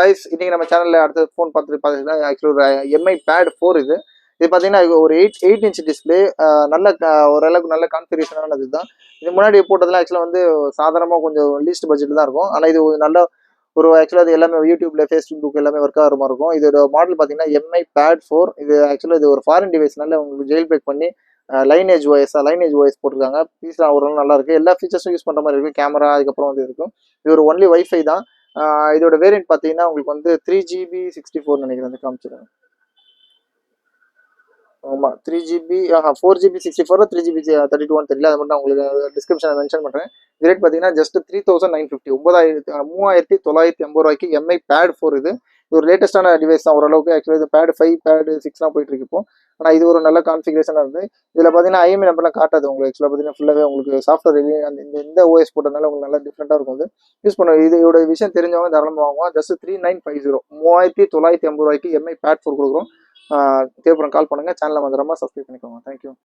Guys இன்னைக்கு நம்ம சேனல்ல அடுத்த ஃபோன் பார்த்தீங்கன்னா ஆக்சுவலி ஒரு எம்ஐ பேட் 4 இது. இது பார்த்தீங்கன்னா ஒரு 8 இன்ச் டிஸ்பிளே, நல்ல ஓரளவுக்கு நல்ல கான்ஃபிகரேஷனானது தான். இது முன்னாடி போட்டதெல்லாம் ஆக்சுவலாக வந்து சாதாரணமாக கொஞ்சம் லீஸ்ட் பட்ஜெட் தான் இருக்கும். ஆனால் இது ஒரு நல்ல ஒரு ஆக்சுவலாக அது எல்லாமே யூடியூப்ல ஃபேஸ்புக் எல்லாமே ஒர்க் ஆகிற மாதிரி இருக்கும். இதோட மாடல் பார்த்தீங்கன்னா எம்ஐ பேட் 4. இது ஆக்சுவலாக இது ஒரு ஃபாரின் டிவைஸ்னால உங்களுக்கு ஜெயில் பிரேக் பண்ணி லைனேஜ் ஓஎஸ் போட்டிருக்காங்க. பீஸ் ஓரளவு நல்லா இருக்கு. எல்லா ஃபீச்சர்ஸும் யூஸ் பண்ணுற மாதிரி இருக்கும். கேமரா அதுக்கப்புறம் வந்து இருக்கும். இது ஒரு ஒன்லி வைஃபை தான். இதோட வேரியன்ட் பார்த்தீங்கன்னா உங்களுக்கு வந்து 3GB 64 நினைக்கிறேன் வந்து காமிச்சிருக்கேன். ஆமாம் 3GB 4GB 64 3GB 32 தெரியல. அது மட்டும் உங்களுக்கு டிஸ்கிரிப்ஷனில் மென்ஷன் பண்ணுறேன். இது ரேட் பார்த்தீங்கன்னா ஜஸ்ட் 3950 3950 எம்ஐ பேட் 4 இது. இது ஒரு லேட்டஸ்டான டிவைஸ் தான் ஓரளவுக்கு. ஆக்சுவலாக இது பேட் 5 பேட் 6 போயிட்டு இருக்கு இப்போ. ஆனால் இது ஒரு நல்ல கான்ஃபிகரேஷனாக இருந்து இதில் பார்த்தீங்கன்னா ஐஎம்இ நம்பர்லாம் காட்டாது உங்களுக்கு. ஆக்சுவலாக பார்த்தீங்கன்னா ஃபுல்லாகவே உங்களுக்கு சாஃப்ட்வேர் அந்த இந்த ஓஎஸ் போட்டதுனால உங்களுக்கு நல்லா டிஃப்ரெண்ட்டாக இருக்கும். அது யூஸ் பண்ண இதோட விஷயம் தெரிஞ்சவங்க தாராளமாக வாங்குவோம். ஜஸ்ட் 3950 3950 எம்ஐ பேட் 4 கொடுக்குறோம். தேவைப்படும் கால் பண்ணுங்கள். சேனலை மறந்துடாமல் சப்ஸ்கிரைப் பண்ணிக்கோங்க. தேங்க்யூ.